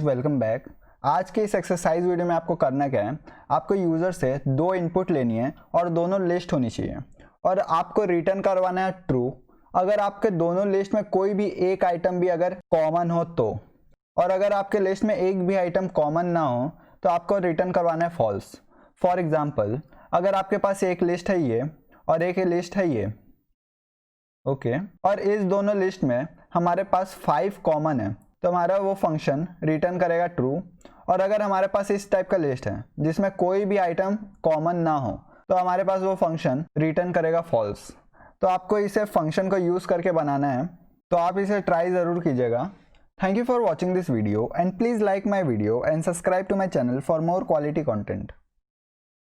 Welcome back. आज के इस एक्सरसाइज वीडियो में आपको करना क्या है, आपको यूज़र से दो इनपुट लेनी है और दोनों लिस्ट होनी चाहिए और आपको रिटर्न करवाना है ट्रू। अगर आपके दोनों लिस्ट में कोई भी एक आइटम भी अगर कॉमन हो तो, और अगर आपके लिस्ट में एक भी आइटम कॉमन ना हो तो आपको रिटर्न करवाना है फॉल्स। फॉर एग्जाम्पल, अगर आपके पास एक लिस्ट है ये और एक लिस्ट है ये, ओके, और इस दोनों लिस्ट में हमारे पास 5 कॉमन है तो हमारा वो फंक्शन रिटर्न करेगा ट्रू। और अगर हमारे पास इस टाइप का लिस्ट है जिसमें कोई भी आइटम कॉमन ना हो तो हमारे पास वो फंक्शन रिटर्न करेगा फॉल्स। तो आपको इसे फंक्शन को यूज़ करके बनाना है, तो आप इसे ट्राई ज़रूर कीजिएगा। Thank you for watching this video and please like my video and subscribe to my channel for more quality content.